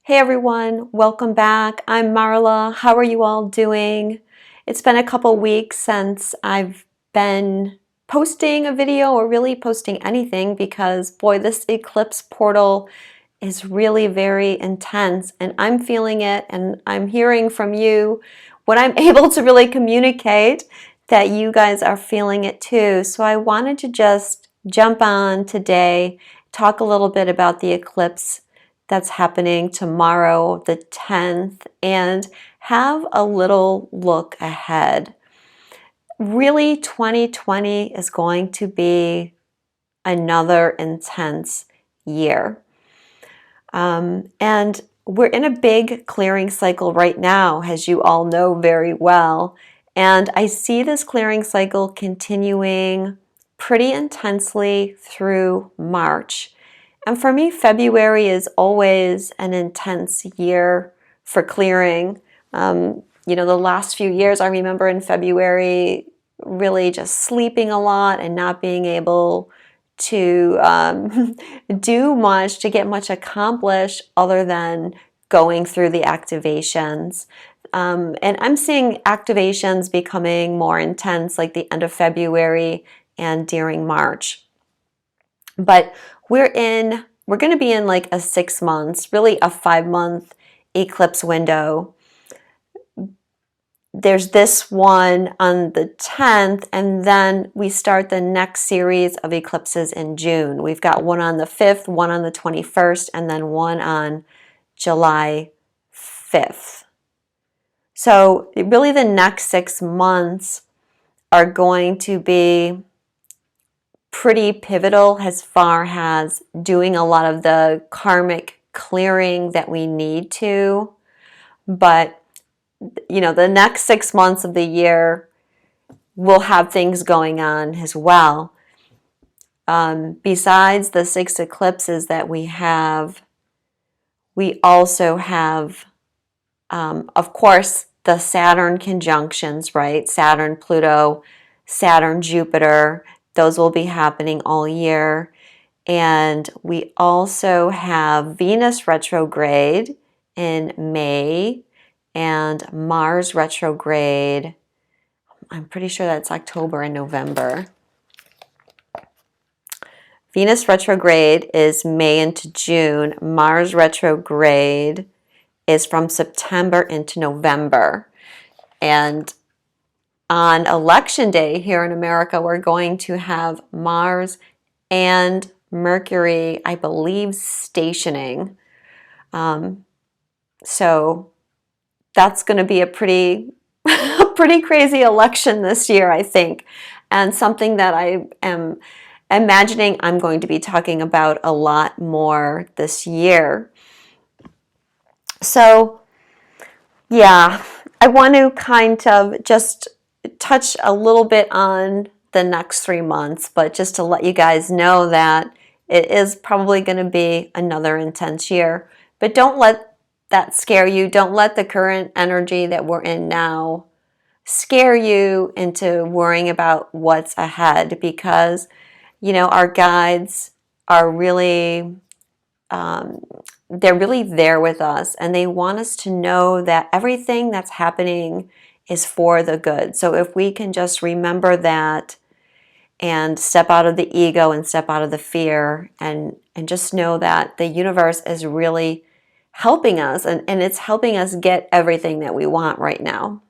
Hey everyone, welcome back. I'm Marla. How are you all doing? It's been a couple weeks since I've been posting a video or really posting anything because boy, this eclipse portal is really very intense and I'm feeling it and I'm hearing from you when I'm able to really communicate that you guys are feeling it too. So I wanted to just jump on today, talk a little bit about the eclipse that's happening tomorrow, the 10th, and have a little look ahead. Really, 2020 is going to be another intense year. And we're in a big clearing cycle right now, as you all know very well. And I see this clearing cycle continuing pretty intensely through March. And for me, February is always an intense year for clearing. The last few years, I remember in February really just sleeping a lot and not being able to do much, to get much accomplished other than going through the activations. And I'm seeing activations becoming more intense like the end of February and during March. But we're going to be in like a 6 months, really a 5-month eclipse window. There's this one on the 10th, and then we start the next series of eclipses in June. We've got one on the 5th, one on the 21st, and then one on July 5th. So really the next 6 months are going to be pretty pivotal as far as doing a lot of the karmic clearing that we need to. But, the next 6 months of the year will have things going on as well. Besides the 6 eclipses that we have, we also have, of course, the Saturn conjunctions, right? Saturn, Pluto, Saturn, Jupiter. Those will be happening all year. And we also have Venus retrograde in May and Mars retrograde. I'm pretty sure that's October and November. Venus retrograde is May into June. Mars retrograde is from September into November. And on election day here in America, we're going to have Mars and Mercury, I believe, stationing. So that's going to be a pretty crazy election this year, I think, and something that I am imagining I'm going to be talking about a lot more this year. So, yeah, I want to kind of just touch a little bit on the next 3 months, but just to let you guys know that it is probably going to be another intense year. But don't let that scare you. Don't let the current energy that we're in now scare you into worrying about what's ahead, because, our guides are really, they're really there with us, and they want us to know that everything that's happening is for the good. So if we can just remember that and step out of the ego and step out of the fear and just know that the universe is really helping us, and it's helping us get everything that we want right now.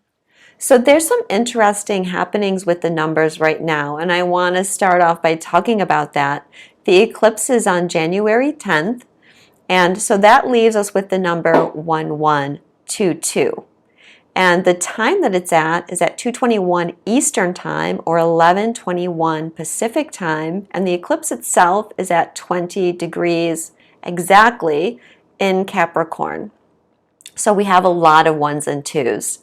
So there's some interesting happenings with the numbers right now, and I want to start off by talking about that. The eclipse is on January 10th, and so that leaves us with the number 1122. And the time that it's at is at 2:21 Eastern Time or 11:21 Pacific Time, and the eclipse itself is at 20 degrees exactly in Capricorn. So we have a lot of 1s and 2s.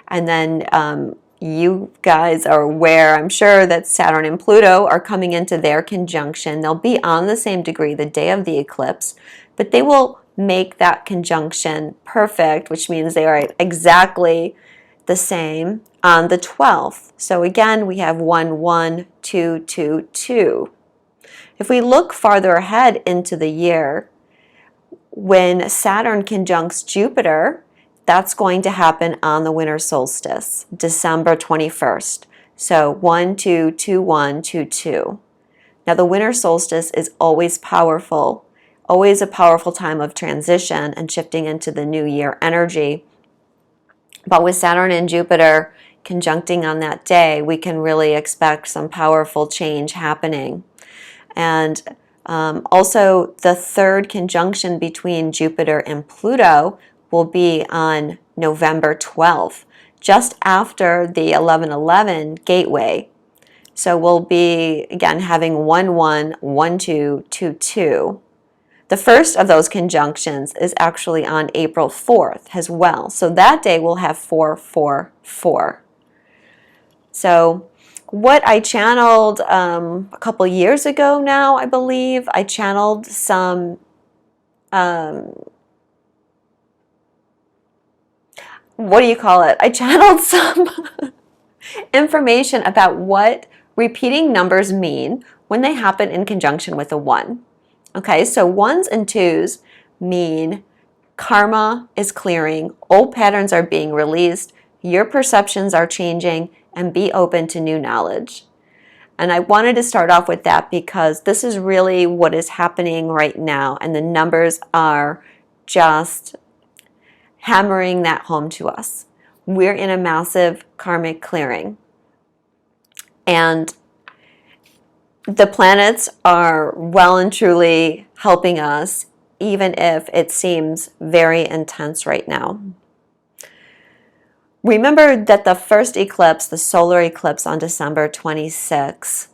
And then you guys are aware, I'm sure, that Saturn and Pluto are coming into their conjunction. They'll be on the same degree the day of the eclipse, but they will make that conjunction perfect, which means they are exactly the same on the 12th. So again, we have 1, 1, 2, 2, 2. If we look farther ahead into the year, When Saturn conjuncts Jupiter, that's going to happen on the winter solstice, December 21st. So 1-2-2-1-2-2. Now the winter solstice is always powerful, always a powerful time of transition and shifting into the new year energy. But with Saturn and Jupiter conjuncting on that day, we can really expect some powerful change happening. And also, the third conjunction between Jupiter and Pluto will be on November 12th, just after the 11:11 gateway. So we'll be, again, having 1-1, 1-2, 2-2. The first of those conjunctions is actually on April 4th as well. So that day we'll have 4-4-4. So what I channeled a couple years ago now, I believe, I channeled some what do you call it? I channeled some information about what repeating numbers mean when they happen in conjunction with a 1. Okay, so 1s and 2s mean karma is clearing, old patterns are being released, your perceptions are changing, and be open to new knowledge. And I wanted to start off with that because this is really what is happening right now, and the numbers are just hammering that home to us. We're in a massive karmic clearing. And the planets are well and truly helping us, even if it seems very intense right now. Remember that the first eclipse, the solar eclipse on December 26,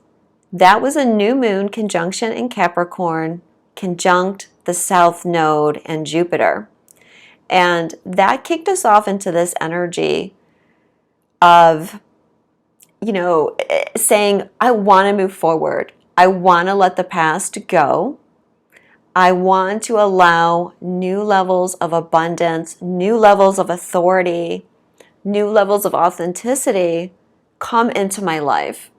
that was a new moon conjunction in Capricorn, conjunct the South Node and Jupiter. And that kicked us off into this energy of, saying, I want to move forward. I want to let the past go. I want to allow new levels of abundance, new levels of authority, new levels of authenticity come into my life.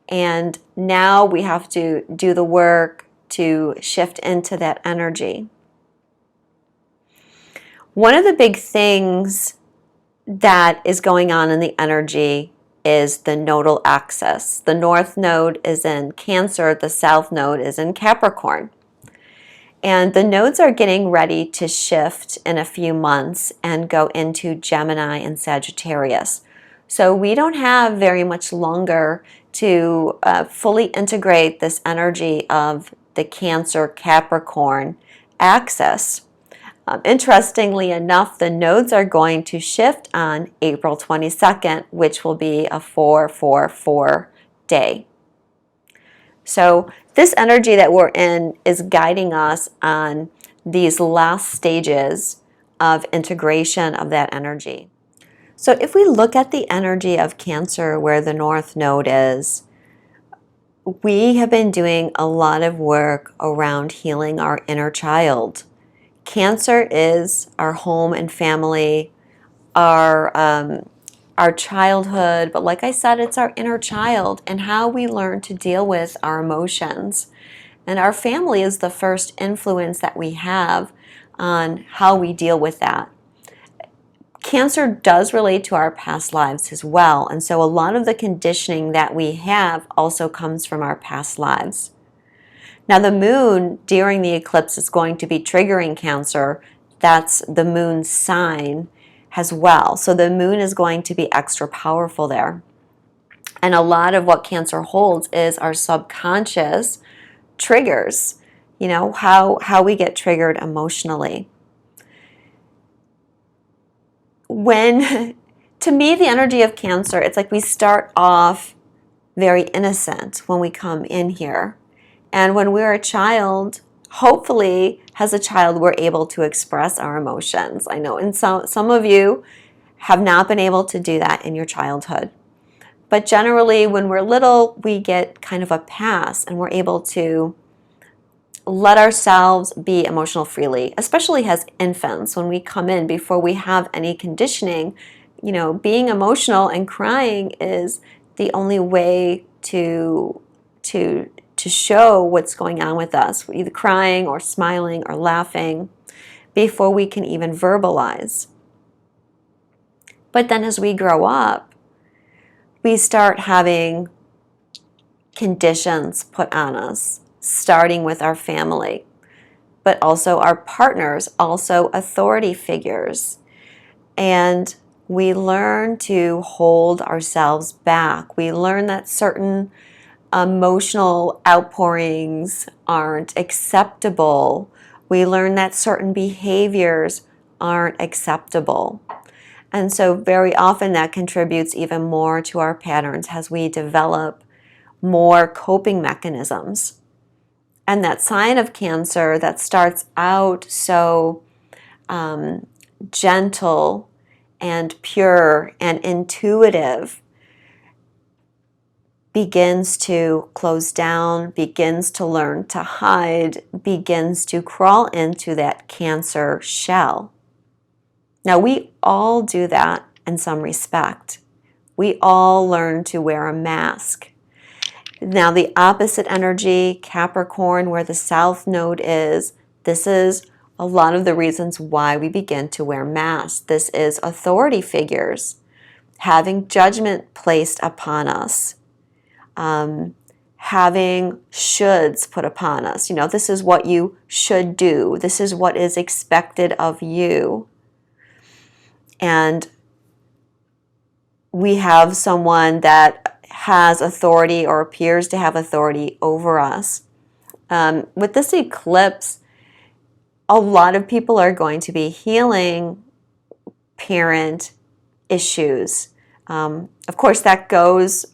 And now we have to do the work to shift into that energy. One of the big things that is going on in the energy is the nodal axis. The North Node is in Cancer, the South Node is in Capricorn. And the nodes are getting ready to shift in a few months and go into Gemini and Sagittarius. So we don't have very much longer to fully integrate this energy of the Cancer-Capricorn axis. Interestingly enough, the nodes are going to shift on April 22nd, which will be a 4-4-4 day. So this energy that we're in is guiding us on these last stages of integration of that energy. So if we look at the energy of Cancer, where the North Node is, we have been doing a lot of work around healing our inner child. Cancer is our home and family, our childhood, but like I said, it's our inner child and how we learn to deal with our emotions. And our family is the first influence that we have on how we deal with that. Cancer does relate to our past lives as well, and so a lot of the conditioning that we have also comes from our past lives. Now the moon during the eclipse is going to be triggering Cancer. That's the moon's sign as well. So the moon is going to be extra powerful there. And a lot of what Cancer holds is our subconscious triggers, how we get triggered emotionally. To me, the energy of Cancer, it's like we start off very innocent when we come in here. And when we're a child, hopefully, as a child, we're able to express our emotions. I know, and some of you have not been able to do that in your childhood. But generally, when we're little, we get kind of a pass, and we're able to let ourselves be emotional freely, especially as infants. When we come in, before we have any conditioning, being emotional and crying is the only way to show what's going on with us. We're either crying or smiling or laughing. before we can even verbalize. But then as we grow up, we start having conditions put on us, starting with our family, but also our partners, also authority figures. And we learn to hold ourselves back. We learn that certain emotional outpourings aren't acceptable. We learn that certain behaviors aren't acceptable. And so very often that contributes even more to our patterns as we develop more coping mechanisms. And that sign of Cancer that starts out so gentle and pure and intuitive begins to close down, begins to learn to hide, begins to crawl into that Cancer shell. Now, we all do that in some respect. We all learn to wear a mask. Now, the opposite energy, Capricorn, where the South Node is, this is a lot of the reasons why we begin to wear masks. This is authority figures having judgment placed upon us, having shoulds put upon us. You know, this is what you should do. This is what is expected of you. And we have someone that has authority or appears to have authority over us. With this eclipse, a lot of people are going to be healing parent issues. Of course, that goes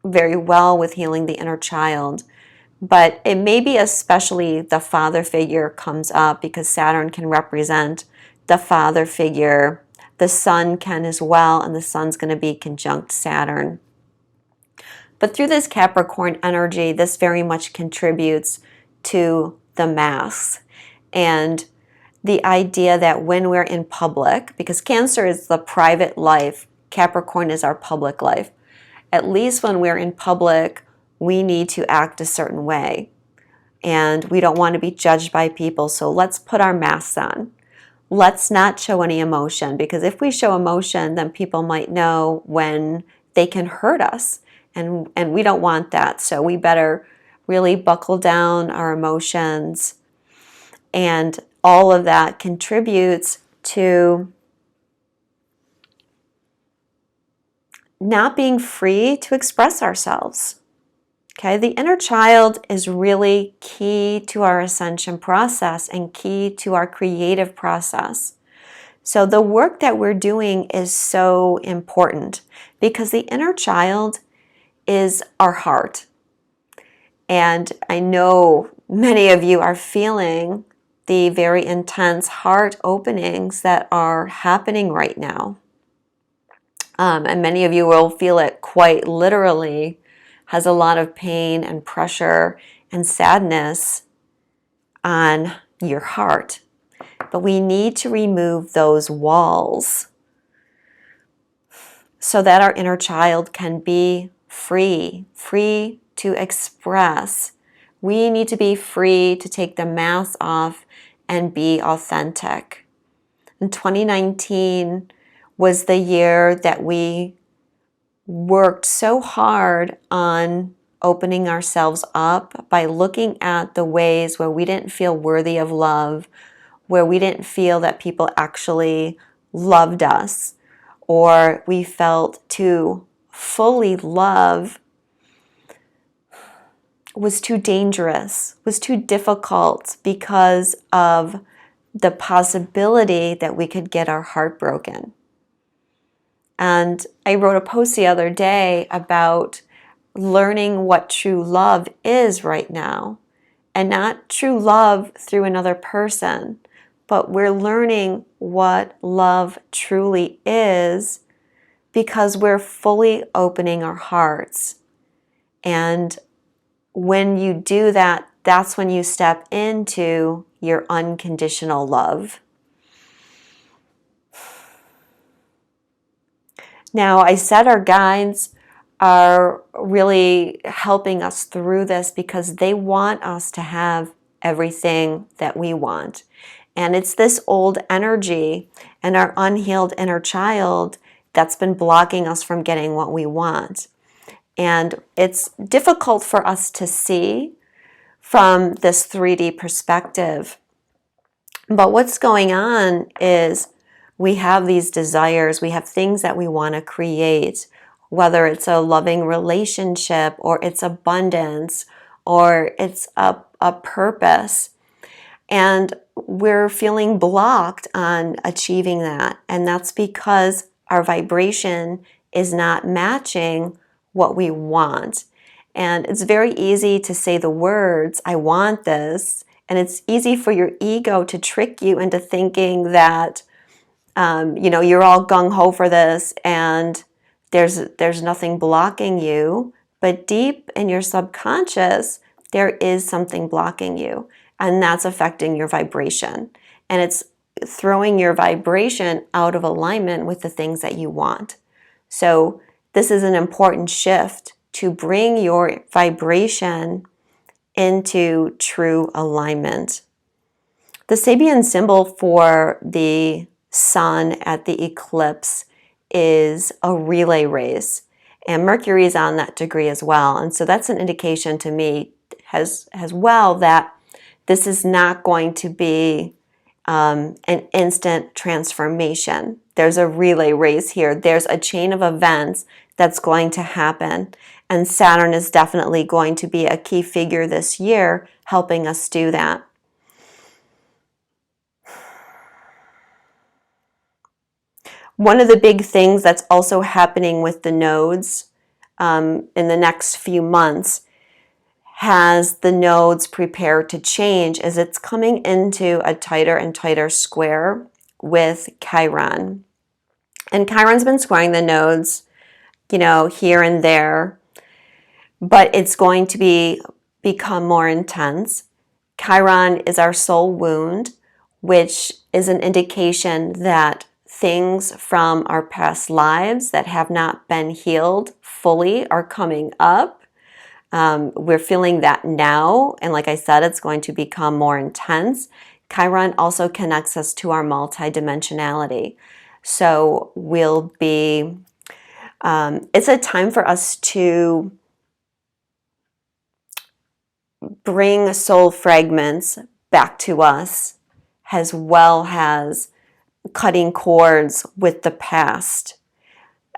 very well with healing the inner child, but it may be especially the father figure comes up because Saturn can represent the father figure. The sun can as well, and the sun's going to be conjunct Saturn. But through this Capricorn energy, this very much contributes to the masks and the idea that when we're in public, because Cancer is the private life, Capricorn is our public life. At least when we're in public, we need to act a certain way. And we don't want to be judged by people, so let's put our masks on. Let's not show any emotion, because if we show emotion, then people might know when they can hurt us, and we don't want that. So we better really buckle down our emotions, and all of that contributes to not being free to express ourselves. Okay, the inner child is really key to our ascension process and key to our creative process. So the work that we're doing is so important because the inner child is our heart. And I know many of you are feeling the very intense heart openings that are happening right now. And many of you will feel it quite literally, has a lot of pain and pressure and sadness on your heart. But we need to remove those walls so that our inner child can be free to express. We need to be free to take the mask off and be authentic. And 2019 was the year that we worked so hard on opening ourselves up by looking at the ways where we didn't feel worthy of love, where we didn't feel that people actually loved us, or we felt to fully love was too dangerous, was too difficult because of the possibility that we could get our heart broken. And I wrote a post the other day about learning what true love is right now. And not true love through another person, but we're learning what love truly is because we're fully opening our hearts. And when you do that, that's when you step into your unconditional love. Now, I said our guides are really helping us through this because they want us to have everything that we want. And it's this old energy and our unhealed inner child that's been blocking us from getting what we want. And it's difficult for us to see from this 3D perspective. But what's going on is we have these desires, we have things that we want to create, whether it's a loving relationship or it's abundance or it's a purpose. And we're feeling blocked on achieving that. And that's because our vibration is not matching what we want. And it's very easy to say the words, I want this. And it's easy for your ego to trick you into thinking that, you're all gung-ho for this and there's nothing blocking you. But deep in your subconscious, there is something blocking you. And that's affecting your vibration. And it's throwing your vibration out of alignment with the things that you want. So this is an important shift to bring your vibration into true alignment. The Sabian symbol for the sun at the eclipse is a relay race. And Mercury is on that degree as well. And so that's an indication to me as well that this is not going to be an instant transformation. There's a relay race here. There's a chain of events that's going to happen. And Saturn is definitely going to be a key figure this year helping us do that. One of the big things that's also happening with the nodes in the next few months has the nodes prepared to change as it's coming into a tighter and tighter square with Chiron. And Chiron's been squaring the nodes, here and there, but it's going to become more intense. Chiron is our soul wound, which is an indication that things from our past lives that have not been healed fully are coming up. We're feeling that now, and like I said, it's going to become more intense. Chiron also connects us to our multidimensionality. So it's a time for us to bring soul fragments back to us, as well as cutting cords with the past.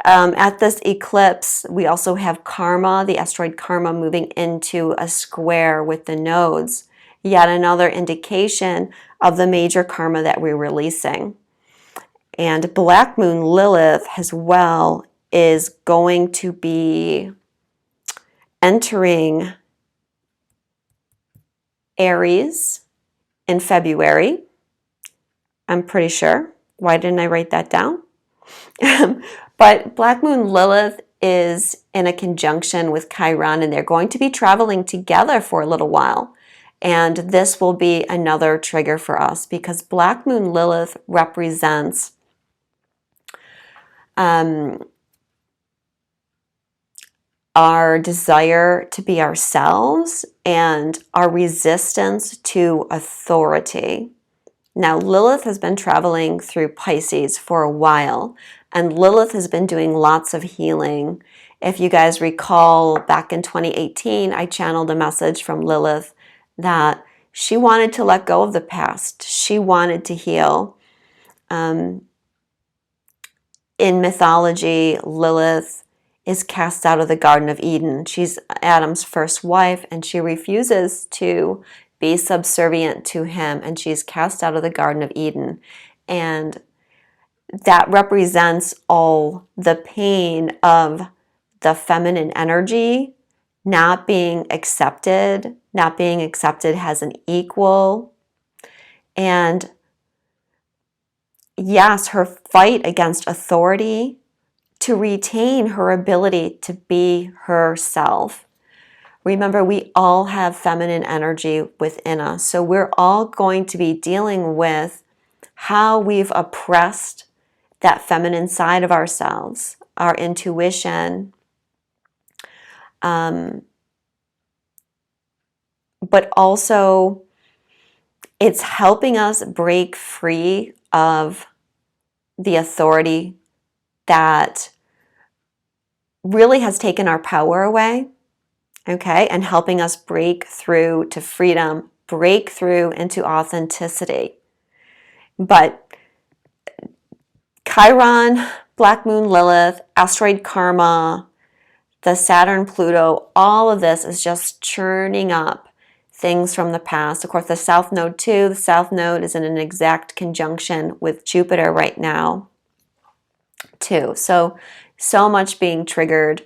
At this eclipse, we also have Karma, the asteroid Karma, moving into a square with the nodes. Yet another indication of the major karma that we're releasing. And Black Moon Lilith as well is going to be entering Aries in February. I'm pretty sure. Why didn't I write that down? But Black Moon Lilith is in a conjunction with Chiron, and they're going to be traveling together for a little while. And this will be another trigger for us because Black Moon Lilith represents our desire to be ourselves and our resistance to authority. Now, Lilith has been traveling through Pisces for a while, and Lilith has been doing lots of healing. If you guys recall, back in 2018, I channeled a message from Lilith that she wanted to let go of the past. She wanted to heal. In mythology, Lilith is cast out of the Garden of Eden. She's Adam's first wife, and she refuses to be subservient to him, and she's cast out of the Garden of Eden. And that represents all the pain of the feminine energy not being accepted as an equal. And yes, her fight against authority to retain her ability to be herself. Remember, we all have feminine energy within us. So we're all going to be dealing with how we've oppressed that feminine side of ourselves, our intuition, but also It's helping us break free of the authority that really has taken our power away, okay, and helping us break through to freedom, break through into authenticity. But Chiron, Black Moon Lilith, asteroid Karma, the Saturn Pluto, all of this is just churning up things from the past. Of course, the South Node too. The South Node is in an exact conjunction with Jupiter right now too. So much being triggered,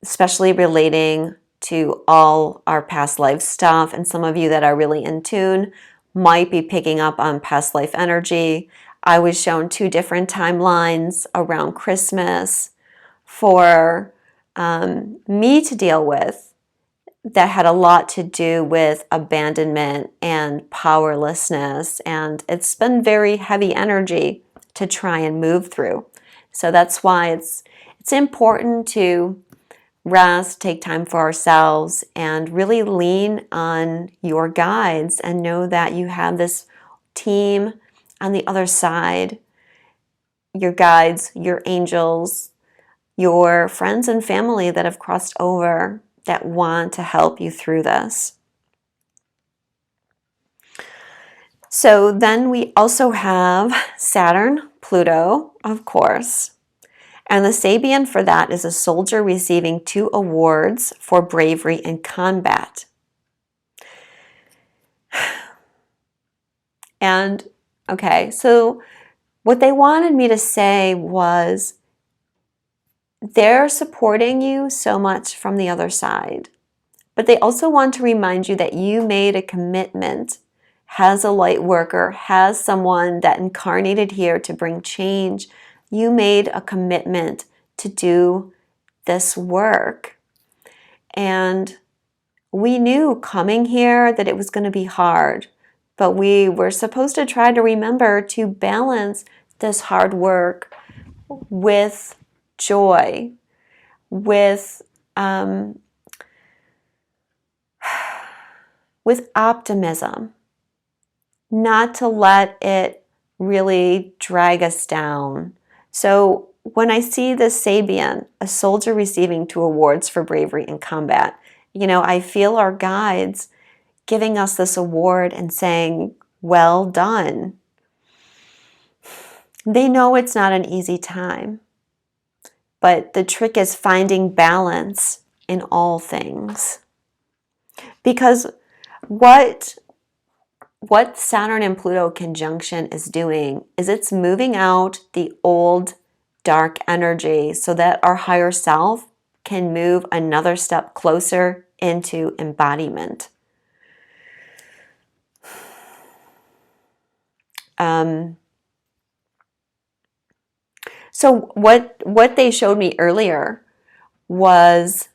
especially relating to all our past life stuff. And some of you that are really in tune might be picking up on past life energy. I was shown 2 different timelines around Christmas for me to deal with that had a lot to do with abandonment and powerlessness. And it's been very heavy energy to try and move through. So that's why it's important to rest, take time for ourselves, and really lean on your guides and know that you have this team on the other side, your guides, your angels, your friends and family that have crossed over that want to help you through this. So then we also have Saturn, Pluto, of course. And the Sabian for that is a soldier receiving 2 awards for bravery in combat. And, okay, so what they wanted me to say was they're supporting you so much from the other side. But they also want to remind you that you made a commitment, has a light worker, has someone that incarnated here to bring change. You made a commitment to do this work. And we knew coming here that it was going to be hard, but we were supposed to try to remember to balance this hard work with joy, with optimism, not to let it really drag us down. So when I see this Sabian, a soldier receiving 2 awards for bravery in combat, I feel our guides giving us this award and saying, well done. They know it's not an easy time, but the trick is finding balance in all things. Because what Saturn and Pluto conjunction is doing is it's moving out the old dark energy so that our higher self can move another step closer into embodiment. So what they showed me earlier was,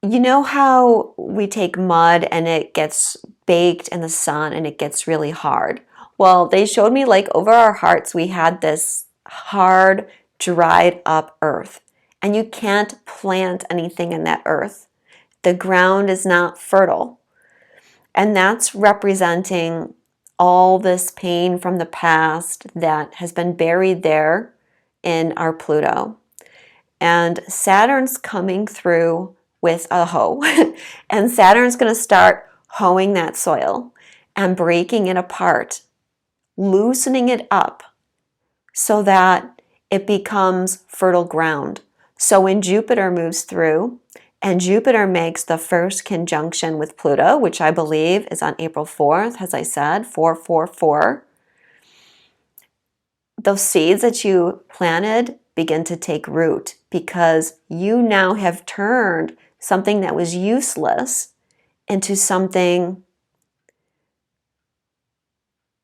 you know how we take mud and it gets baked in the sun and it gets really hard? Well, they showed me like over our hearts we had this hard, dried up earth. And you can't plant anything in that earth. The ground is not fertile. And that's representing all this pain from the past that has been buried there in our Pluto. And Saturn's coming through with a hoe. And Saturn's going to start hoeing that soil and breaking it apart, loosening it up so that it becomes fertile ground. So when Jupiter moves through, and Jupiter makes the first conjunction with Pluto, which I believe is on April 4th, as I said, 444. Those seeds that you planted begin to take root because you now have turned something that was useless into something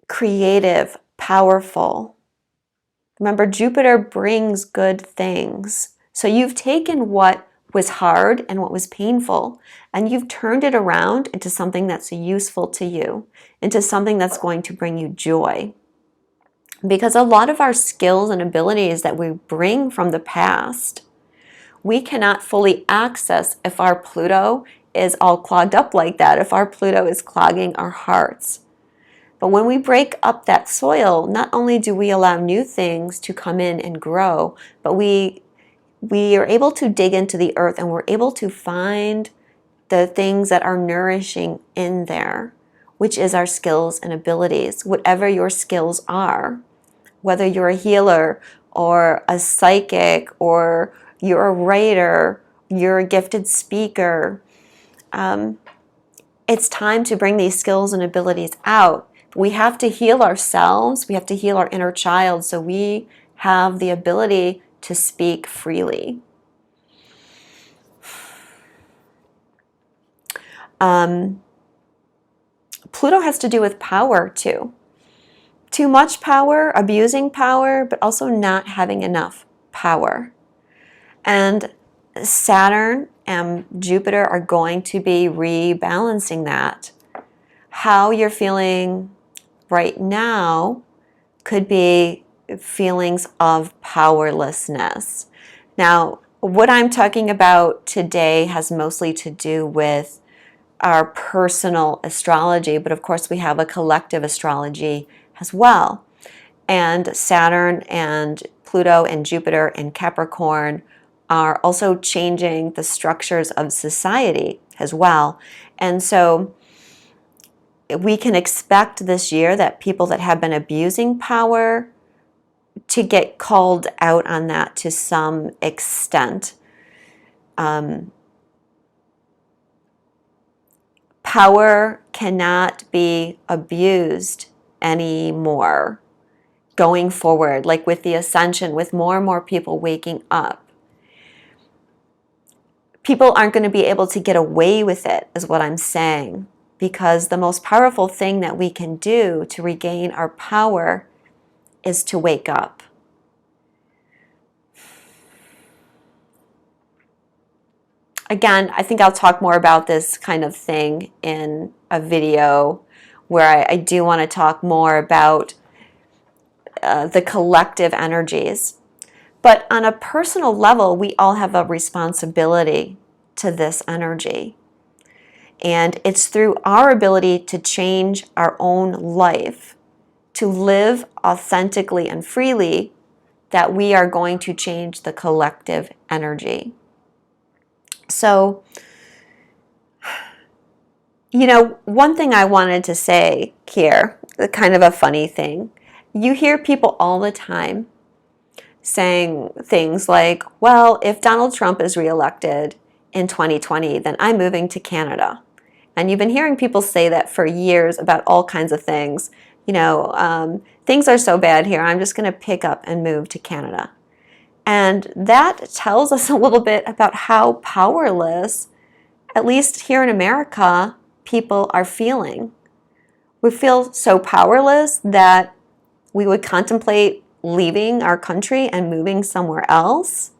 creative, powerful. Remember, Jupiter brings good things. So you've taken what was hard and what was painful, and you've turned it around into something that's useful to you, into something that's going to bring you joy. Because a lot of our skills and abilities that we bring from the past, we cannot fully access if our Pluto is all clogged up like that, if our Pluto is clogging our hearts. But when we break up that soil, not only do we allow new things to come in and grow, but we are able to dig into the earth and we're able to find the things that are nourishing in there, which is our skills and abilities, whatever your skills are, whether you're a healer or a psychic or you're a writer, you're a gifted speaker. It's time to bring these skills and abilities out. We have to heal ourselves. We have to heal our inner child so we have the ability to speak freely. Pluto has to do with power too. Too much power, abusing power, but also not having enough power. And Saturn and Jupiter are going to be rebalancing that. How you're feeling right now could be feelings of powerlessness. Now, what I'm talking about today has mostly to do with our personal astrology, but of course we have a collective astrology as well. And Saturn and Pluto and Jupiter and Capricorn are also changing the structures of society as well. And so we can expect this year that people that have been abusing power to get called out on that to some extent. Power cannot be abused anymore going forward, like with the Ascension, with more and more people waking up. People aren't going to be able to get away with it, is what I'm saying, because the most powerful thing that we can do to regain our power is to wake up. Again, I think I'll talk more about this kind of thing in a video where I do want to talk more about the collective energies. But on a personal level, we all have a responsibility to this energy. And it's through our ability to change our own life, to live authentically and freely, that we are going to change the collective energy. So, you know, one thing I wanted to say here, kind of a funny thing, you hear people all the time saying things like, well, if Donald Trump is reelected in 2020, then I'm moving to Canada. And you've been hearing people say that for years about all kinds of things. You know, things are so bad here, I'm just going to pick up and move to Canada. And that tells us a little bit about how powerless, at least here in America, people are feeling. We feel so powerless that we would contemplate leaving our country and moving somewhere else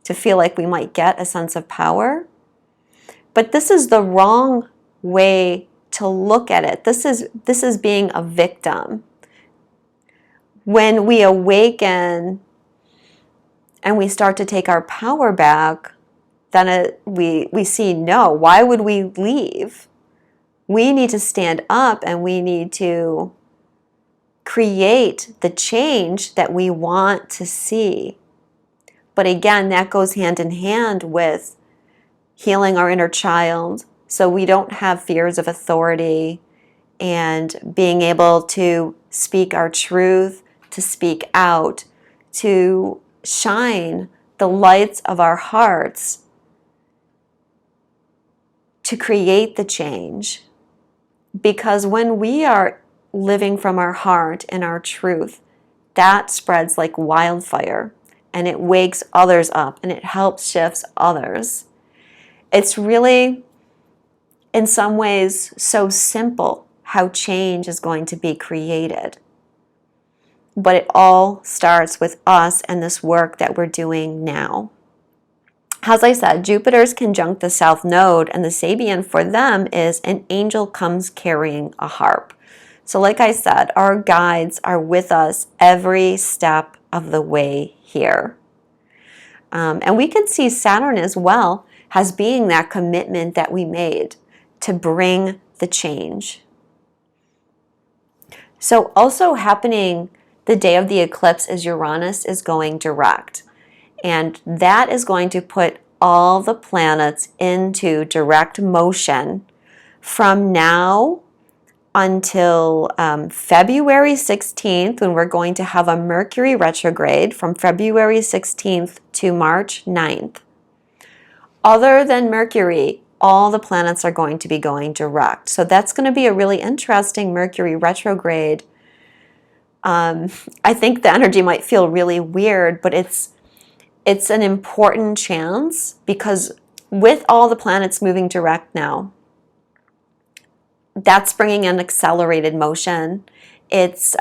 to feel like we might get a sense of power. But this is the wrong way to look at it. This is being a victim. When we awaken and we start to take our power back, then we see, no, why would we leave? We need to stand up and we need to create the change that we want to see. But again, that goes hand in hand with healing our inner child so we don't have fears of authority, and being able to speak our truth, to speak out, to shine the lights of our hearts to create the change. Because when we are living from our heart and our truth, that spreads like wildfire and it wakes others up and it helps shifts others. It's really, in some ways, so simple how change is going to be created. But it all starts with us and this work that we're doing now. As I said, Jupiter's conjunct the South Node, and the Sabian for them is an angel comes carrying a harp. So like I said, our guides are with us every step of the way here. And we can see Saturn as well as being that commitment that we made to bring the change. So also happening the day of the eclipse is Uranus is going direct. And that is going to put all the planets into direct motion from now until February 16th, when we're going to have a Mercury retrograde from February 16th to March 9th. Other than Mercury, all the planets are going to be going direct. So that's going to be a really interesting Mercury retrograde. I think the energy might feel really weird, but it's an important chance, because with all the planets moving direct now, that's bringing an accelerated motion. It's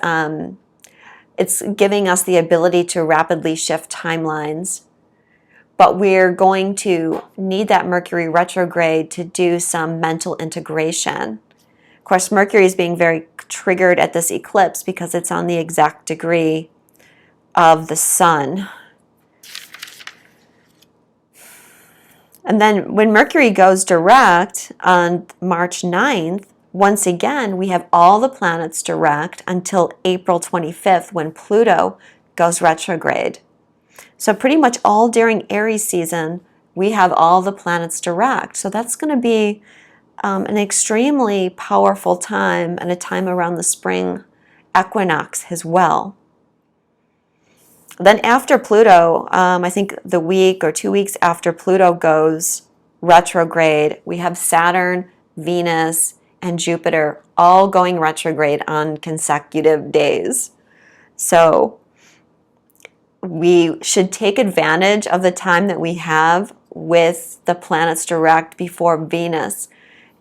giving us the ability to rapidly shift timelines. But we're going to need that Mercury retrograde to do some mental integration. Of course, Mercury is being very triggered at this eclipse because it's on the exact degree of the sun. And then when Mercury goes direct on March 9th, once again, we have all the planets direct until April 25th, when Pluto goes retrograde. So pretty much all during Aries season, we have all the planets direct. So that's going to be an extremely powerful time, and a time around the spring equinox as well. Then after Pluto, I think the week or 2 weeks after Pluto goes retrograde, we have Saturn, Venus, and Jupiter all going retrograde on consecutive days. So we should take advantage of the time that we have with the planets direct before Venus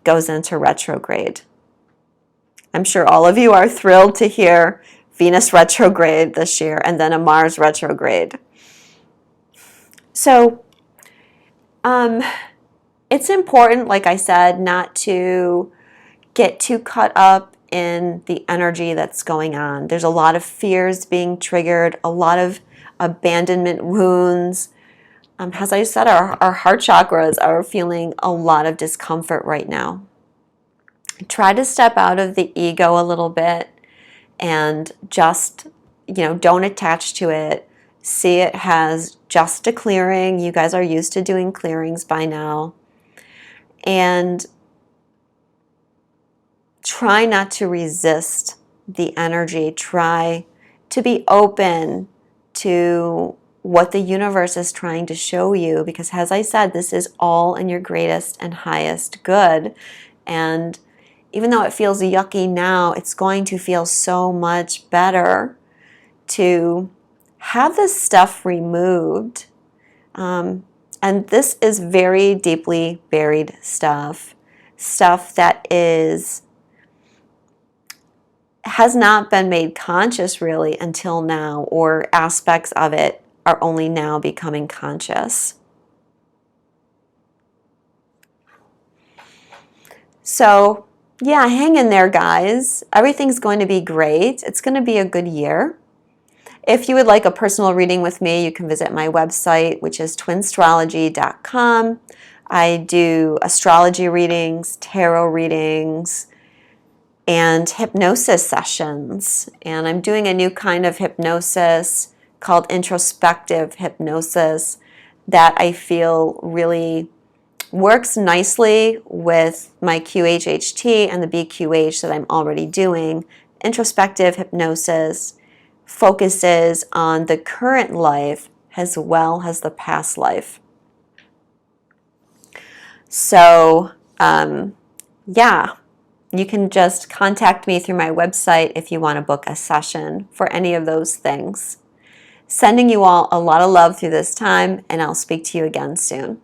goes into retrograde. I'm sure all of you are thrilled to hear Venus retrograde this year, and then a Mars retrograde. So it's important, like I said, not to get too caught up in the energy that's going on. There's a lot of fears being triggered, a lot of abandonment wounds. As I said, our heart chakras are feeling a lot of discomfort right now. Try to step out of the ego a little bit and just, don't attach to it. See it as just a clearing. You guys are used to doing clearings by now. And try not to resist the energy. Try to be open to what the universe is trying to show you, because as I said, this is all in your greatest and highest good. And even though it feels yucky now, it's going to feel so much better to have this stuff removed. And this is very deeply buried stuff that has not been made conscious really until now, or aspects of it are only now becoming conscious. So yeah, hang in there, guys. Everything's going to be great. It's going to be a good year. If you would like a personal reading with me, you can visit my website, which is twinstrology.com. I do astrology readings, tarot readings, and hypnosis sessions. And I'm doing a new kind of hypnosis called introspective hypnosis that I feel really works nicely with my QHHT and the BQH that I'm already doing. Introspective hypnosis focuses on the current life as well as the past life. So, yeah, you can just contact me through my website if you want to book a session for any of those things. Sending you all a lot of love through this time, and I'll speak to you again soon.